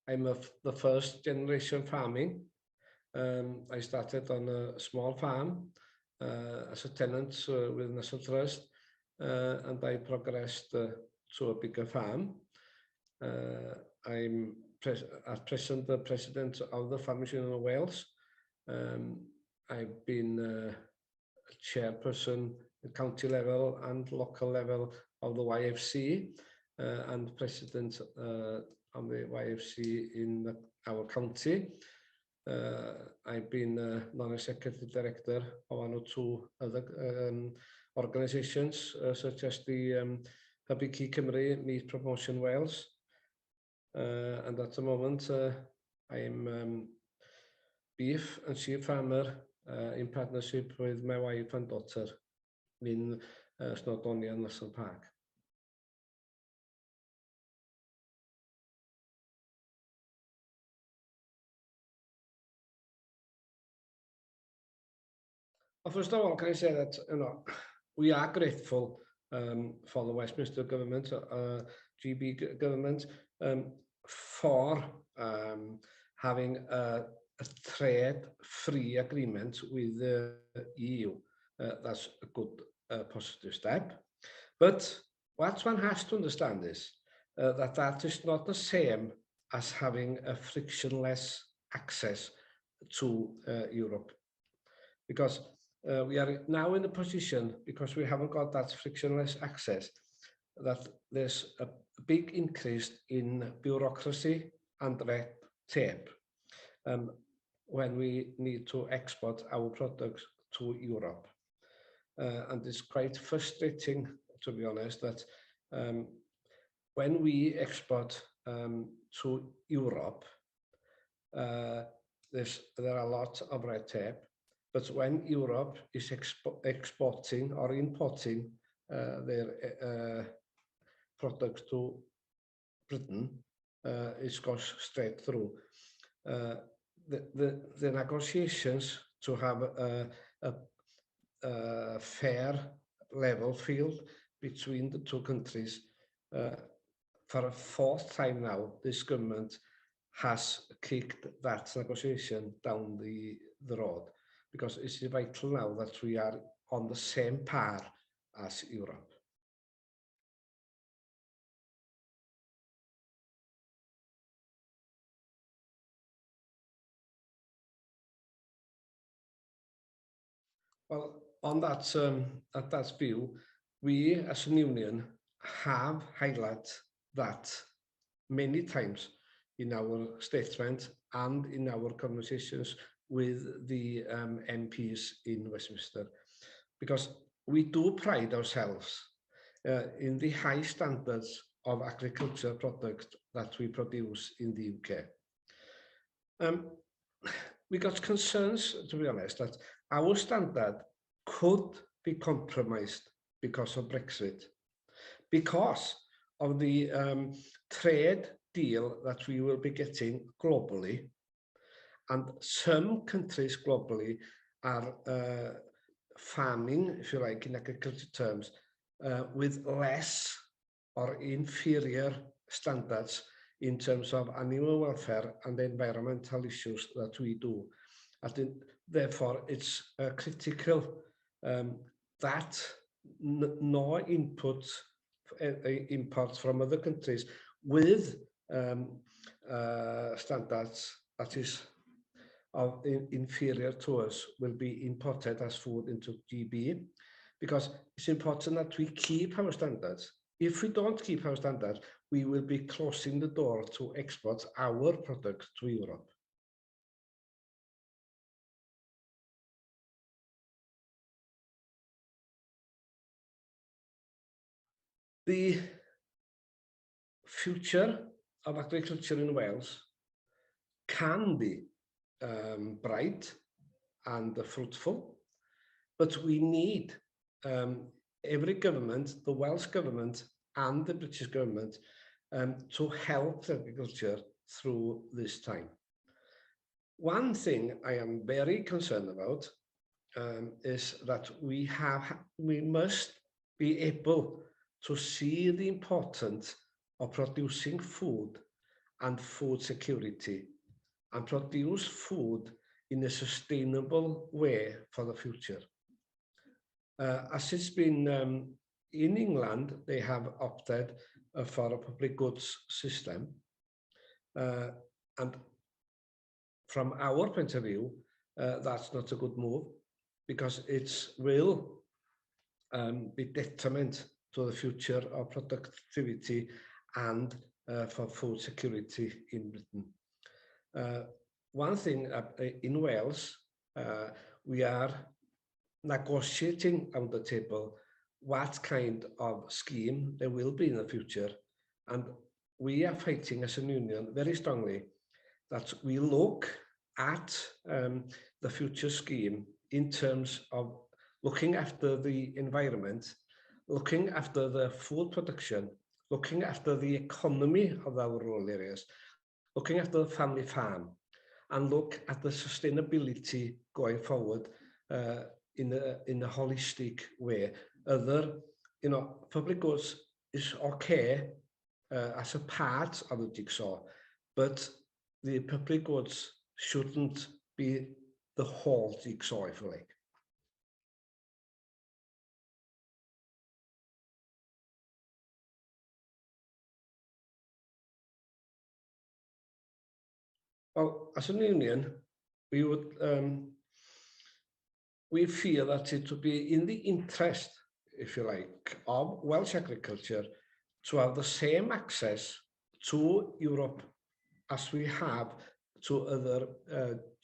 I'm the first generation farming. I started on a small farm as a tenant with National Trust, and I progressed to a bigger farm. I'm at present the president of the Farmers Union of Wales. I've been chairperson at county level and local level of the YFC and president of the YFC in our county. I've been non-executive director of one or two other organisations such as the Hybu Key Cymru, Meat Promotion Wales, and at the moment I'm beef and sheep farmer in partnership with my wife and daughter in Snowdonia National Park. Well, first of all, can I say that we are grateful for the Westminster government, GB government, for having a trade-free agreement with the EU. That's a good positive step. But what one has to understand is that is not the same as having a frictionless access to Europe. Because we are now in a position, because we haven't got that frictionless access, that there's a big increase in bureaucracy and red tape when we need to export our products to Europe. And it's quite frustrating, to be honest, that when we export to Europe, there are a lot of red tape. But when Europe is exporting or importing their products to Britain, it goes straight through. The negotiations to have a fair level field between the two countries, for a fourth time now, this government has kicked that negotiation down the road. Because it's vital now that we are on the same par as Europe. Well, on that, at that view, we as an union have highlighted that many times in our statement and in our conversations with the MPs in Westminster, because we do pride ourselves in the high standards of agriculture products that we produce in the UK. We got concerns, to be honest, that our standard could be compromised because of Brexit, because of the trade deal that we will be getting globally. And some countries globally are farming, if you like, in agriculture terms, with less or inferior standards in terms of animal welfare and environmental issues that we do. Therefore, it's critical that no imports from other countries with standards that is inferior to us will be imported as food into GB, because it's important that we keep our standards. If we don't keep our standards, we will be closing the door to export our products to Europe. The future of agriculture in Wales can be bright and fruitful, but we need every government, the Welsh government and the British government, to help agriculture through this time. One thing I am very concerned about is that we must be able to see the importance of producing food and food security, and produce food in a sustainable way for the future. As it's been in England, they have opted for a public goods system. And from our point of view, that's not a good move, because it will be detriment to the future of productivity and for food security in Britain. One thing in Wales, we are negotiating on the table what kind of scheme there will be in the future, and we are fighting as a union very strongly that we look at the future scheme in terms of looking after the environment, looking after the food production, looking after the economy of our rural areas, looking after the family farm, and look at the sustainability going forward in a holistic way. Public goods is okay as a part of the jigsaw, but the public goods shouldn't be the whole jigsaw, if you like. Well, as a union, we feel that it would be in the interest, if you like, of Welsh agriculture to have the same access to Europe as we have to other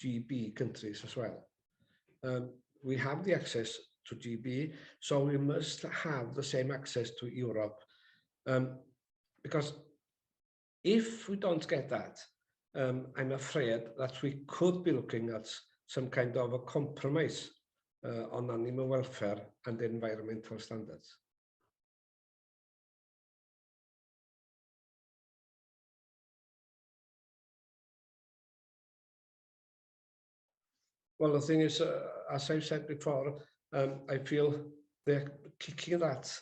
GB countries as well. We have the access to GB, so we must have the same access to Europe. Because if we don't get that, I'm afraid that we could be looking at some kind of a compromise on animal welfare and environmental standards. Well, the thing is, as I've said before, I feel they're kicking that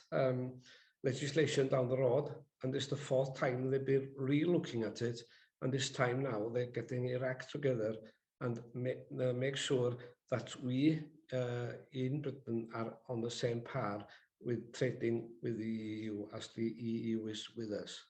legislation down the road, and it's the fourth time they've been re-looking at it, and this time now they're getting their act together and make sure that we in Britain are on the same par with trading with the EU as the EU is with us.